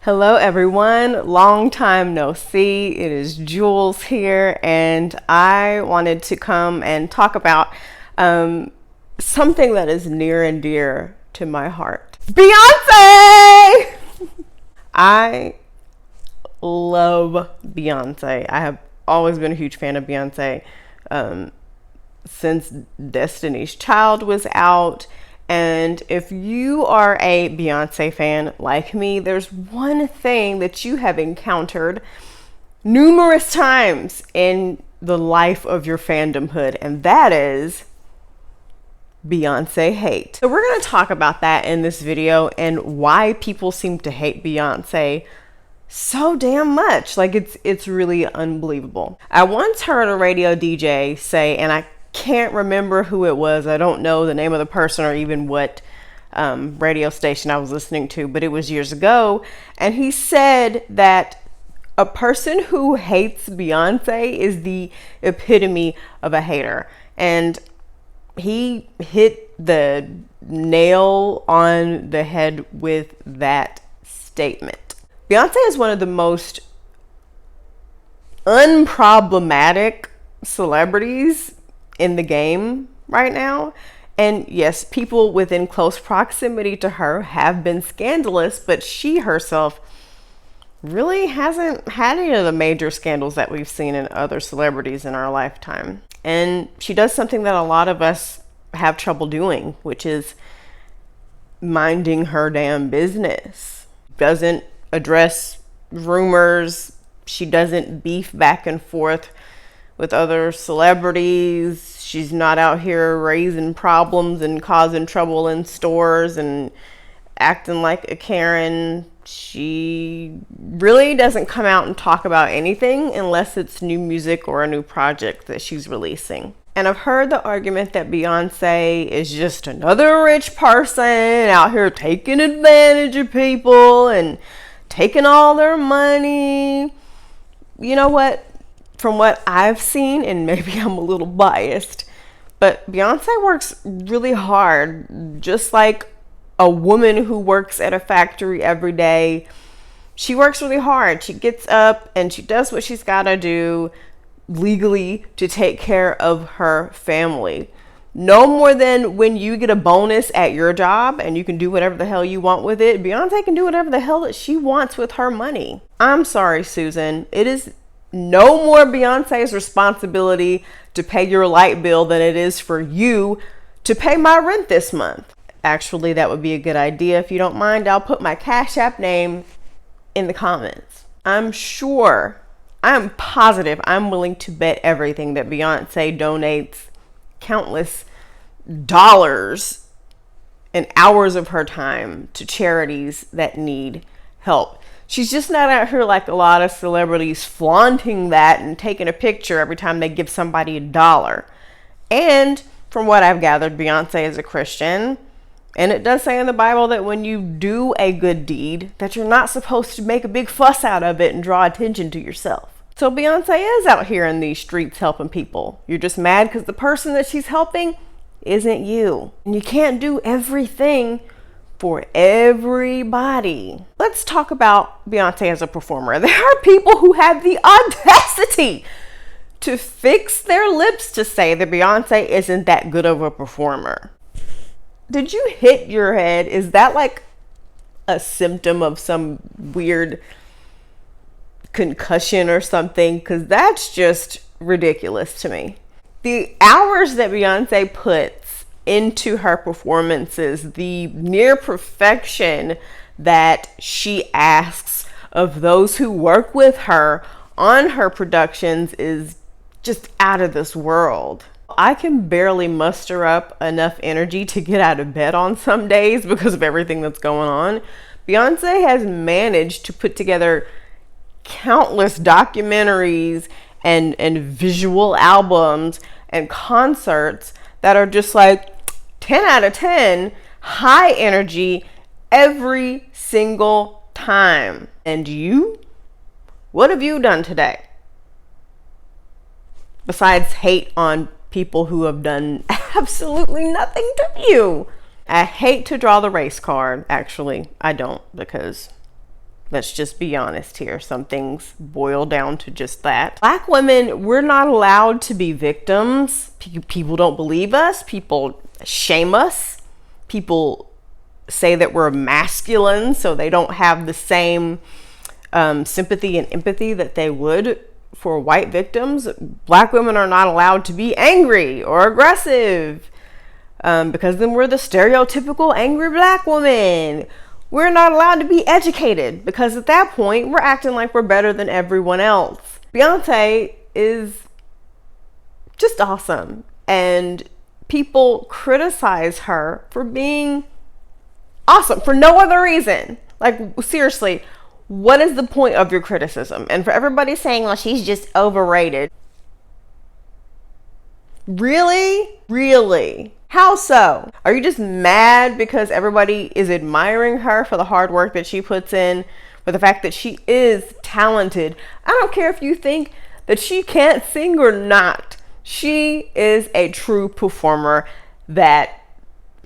Hello everyone, long time no see. It is Jules here, and I wanted to come and talk about something that is near and dear to my heart. Beyonce! I love Beyonce. I have always been a huge fan of Beyonce since Destiny's Child was out. And if you are a Beyonce fan like me, there's one thing that you have encountered numerous times in the life of your fandomhood, and that is Beyonce hate. So we're going to talk about that in this video and why people seem to hate Beyonce so damn much. Like it's really unbelievable. I once heard a radio DJ say, and I can't remember who it was. I don't know the name of the person or even what radio station I was listening to, but it was years ago. And he said that a person who hates Beyonce is the epitome of a hater. And he hit the nail on the head with that statement. Beyonce is one of the most unproblematic celebrities in the game right now. And yes, people within close proximity to her have been scandalous, but she herself really hasn't had any of the major scandals that we've seen in other celebrities in our lifetime. And she does something that a lot of us have trouble doing, which is minding her damn business. Doesn't address rumors. She doesn't beef back and forth with other celebrities. She's not out here raising problems and causing trouble in stores and acting like a Karen. She really doesn't come out and talk about anything unless it's new music or a new project that she's releasing. And I've heard the argument that Beyonce is just another rich person out here taking advantage of people and taking all their money. You know what? From what I've seen, and maybe I'm a little biased, but Beyonce works really hard, just like a woman who works at a factory every day. She works really hard. She gets up and she does what she's got to do legally to take care of her family. No more than when you get a bonus at your job and you can do whatever the hell you want with it. Beyonce can do whatever the hell that she wants with her money. I'm sorry, Susan. It is no more Beyonce's responsibility to pay your light bill than it is for you to pay my rent this month. Actually, that would be a good idea. If you don't mind, I'll put my Cash App name in the comments. I'm positive, I'm willing to bet everything that Beyonce donates countless dollars and hours of her time to charities that need help. She's just not out here like a lot of celebrities flaunting that and taking a picture every time they give somebody $1. And from what I've gathered, Beyonce is a Christian. And it does say in the Bible that when you do a good deed, that you're not supposed to make a big fuss out of it and draw attention to yourself. So Beyonce is out here in these streets helping people. You're just mad because the person that she's helping isn't you. And you can't do everything for everybody. Let's talk about Beyonce as a performer. There are people who have the audacity to fix their lips to say that Beyonce isn't that good of a performer. Did you hit your head? Is that like a symptom of some weird concussion or something? Because that's just ridiculous to me. The hours that Beyonce puts into her performances, the near perfection that she asks of those who work with her on her productions is just out of this world. I can barely muster up enough energy to get out of bed on some days because of everything that's going on. Beyonce has managed to put together countless documentaries and visual albums and concerts that are just like 10 out of 10, high energy every single time. And you? What have you done today? Besides hate on people who have done absolutely nothing to you. I hate to draw the race card. Actually, I don't, because Let's just be honest here. Some things boil down to just that. Black women, we're not allowed to be victims. People don't believe us. People shame us. People say that we're masculine, so they don't have the same sympathy and empathy that they would for white victims. Black women are not allowed to be angry or aggressive because then we're the stereotypical angry black woman. We're not allowed to be educated because at that point we're acting like we're better than everyone else. Beyonce is just awesome, and people criticize her for being awesome for no other reason. Like, seriously, what is the point of your criticism? And for everybody saying, well, she's just overrated. Really? Really? How so? Are you just mad because everybody is admiring her for the hard work that she puts in, for the fact that she is talented? I don't care if you think that she can't sing or not. She is a true performer that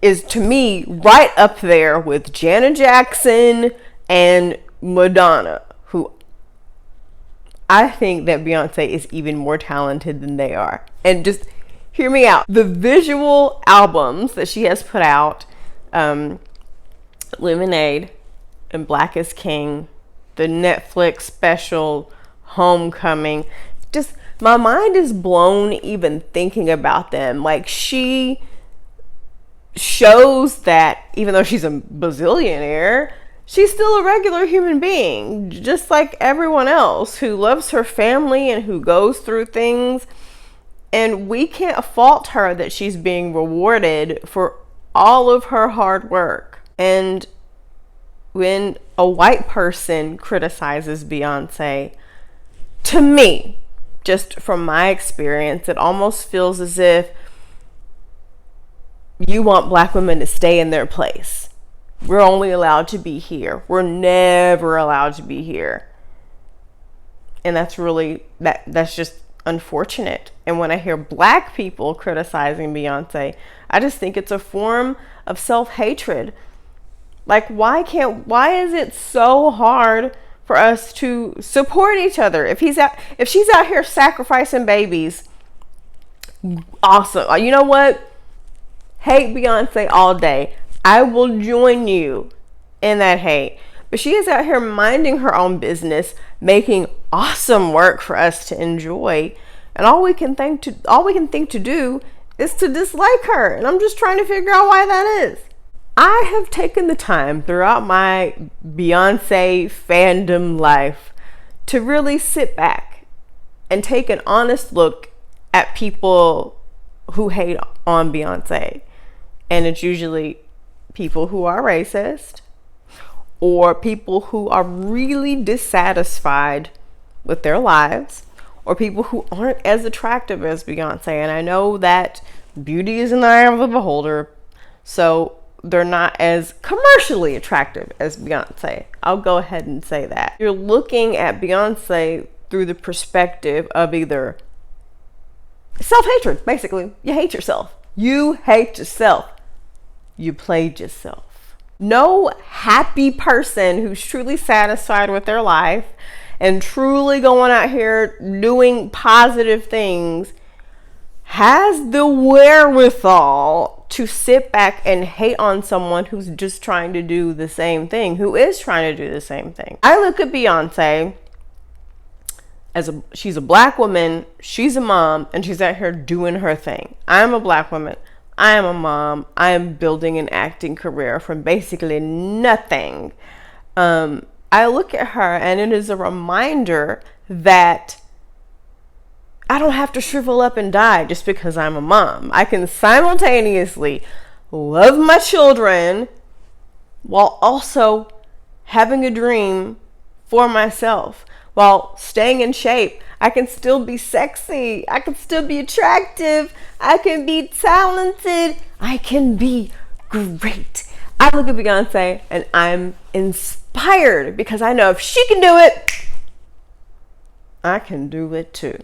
is, to me, right up there with Janet Jackson and Madonna, who I think that Beyonce is even more talented than they are. And just hear me out. The visual albums that she has put out, Lemonade and Black is King, the Netflix special Homecoming, just my mind is blown even thinking about them. Like, she shows that even though she's a bazillionaire, she's still a regular human being, just like everyone else, who loves her family and who goes through things. And we can't fault her that she's being rewarded for all of her hard work. And when a white person criticizes Beyonce, to me, just from my experience, it almost feels as if you want black women to stay in their place. We're only allowed to be here. We're never allowed to be here. And that's really, that's just unfortunate. And when I hear black people criticizing Beyonce, I just think it's a form of self-hatred. Like, why is it so hard for us to support each other? If she's out here sacrificing babies, awesome. You know what? Hate Beyonce all day. I will join you in that hate. But she is out here minding her own business, making awesome work for us to enjoy. And all we can think to do is to dislike her. And I'm just trying to figure out why that is. I have taken the time throughout my Beyonce fandom life to really sit back and take an honest look at people who hate on Beyonce. And it's usually people who are racist or people who are really dissatisfied with their lives or people who aren't as attractive as Beyonce. And I know that beauty is in the eye of the beholder, so they're not as commercially attractive as Beyonce. I'll go ahead and say that. You're looking at Beyonce through the perspective of either self-hatred, basically. You hate yourself. You hate yourself. You played yourself. No happy person who's truly satisfied with their life and truly going out here doing positive things has the wherewithal to sit back and hate on someone who's just trying to do the same thing, who is trying to do the same thing. I look at Beyonce as she's a black woman, she's a mom, and she's out here doing her thing. I'm a black woman. I am a mom. I am building an acting career from basically nothing. I look at her and it is a reminder that I don't have to shrivel up and die just because I'm a mom. I can simultaneously love my children while also having a dream for myself, while staying in shape. I can still be sexy. I can still be attractive. I can be talented. I can be great. I look at Beyonce and I'm inspired because I know if she can do it, I can do it too.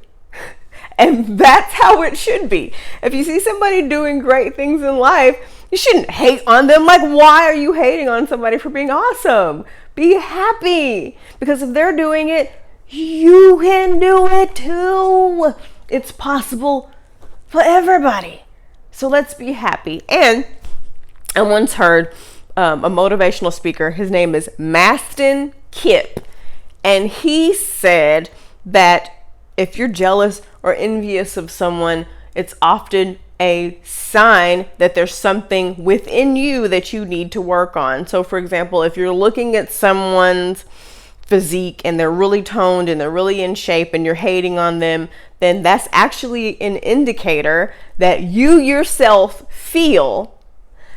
And that's how it should be. If you see somebody doing great things in life, you shouldn't hate on them. Like, why are you hating on somebody for being awesome? Be happy, because if they're doing it, you can do it too. It's possible for everybody. So let's be happy. And I once heard a motivational speaker, his name is Maston Kipp, and he said that if you're jealous or envious of someone, it's often a sign that there's something within you that you need to work on. So for example, if you're looking at someone's physique and they're really toned and they're really in shape and you're hating on them, then that's actually an indicator that you yourself feel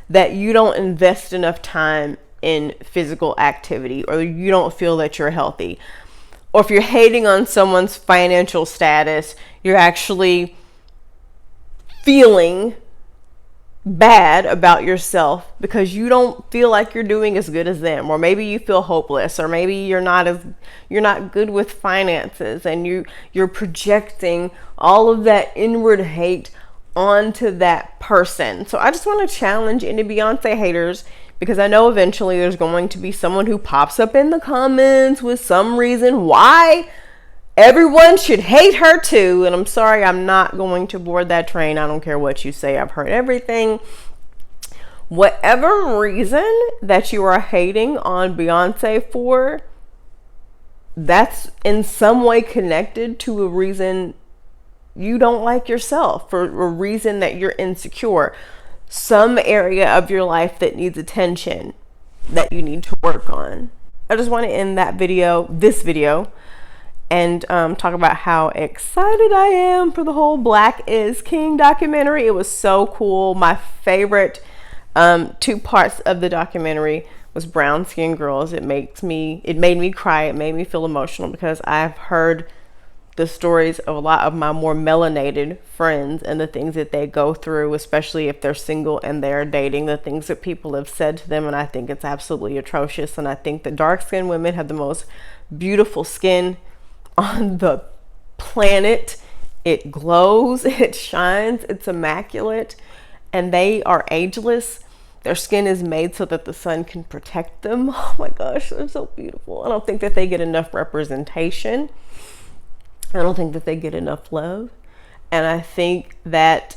that you don't invest enough time in physical activity, or you don't feel that you're healthy. Or if you're hating on someone's financial status, you're actually feeling bad about yourself because you don't feel like you're doing as good as them, or maybe you feel hopeless, or maybe you're not good with finances, and you're projecting all of that inward hate onto that person. So I just want to challenge any Beyonce haters, because I know eventually there's going to be someone who pops up in the comments with some reason why everyone should hate her too. And I'm sorry, I'm not going to board that train. I don't care what you say. I've heard everything. Whatever reason that you are hating on Beyonce for, that's in some way connected to a reason you don't like yourself, for a reason that you're insecure, some area of your life that needs attention that you need to work on. I just want to end this video, and talk about how excited I am for the whole Black is King documentary. It was so cool. My favorite two parts of the documentary was brown skin girls. It made me cry. It made me feel emotional, because I've heard the stories of a lot of my more melanated friends and the things that they go through, especially if they're single and they're dating, the things that people have said to them. And I think it's absolutely atrocious. And I think that dark-skinned women have the most beautiful skin on the planet. It glows, it shines, it's immaculate, and they are ageless. Their skin is made so that the sun can protect them. Oh my gosh, they're so beautiful. I don't think that they get enough representation. I don't think that they get enough love. And I think that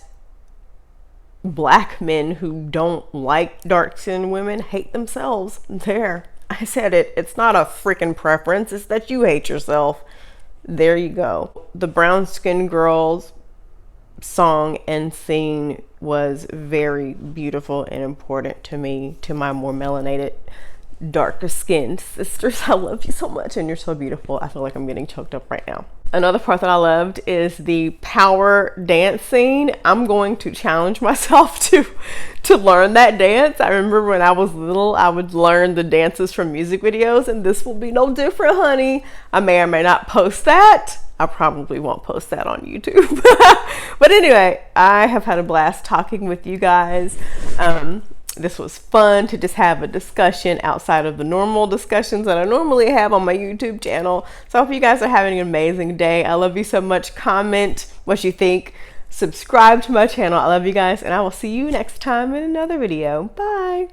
Black men who don't like dark-skinned women hate themselves. There, I said it. It's not a freaking preference. It's that you hate yourself. There you go. The brown skinned girls song and scene was very beautiful and important to me, to my more melanated, darker skinned sisters. I love you so much, and you're so beautiful. I feel like I'm getting choked up right now. Another part that I loved is the power dance scene. I'm going to challenge myself to learn that dance. I remember when I was little, I would learn the dances from music videos, and this will be no different, honey. I may or may not post that. I probably won't post that on YouTube. But anyway, I have had a blast talking with you guys. This was fun to just have a discussion outside of the normal discussions that I normally have on my YouTube channel. So I hope you guys are having an amazing day. I love you so much. Comment what you think. Subscribe to my channel. I love you guys, and I will see you next time in another video. Bye.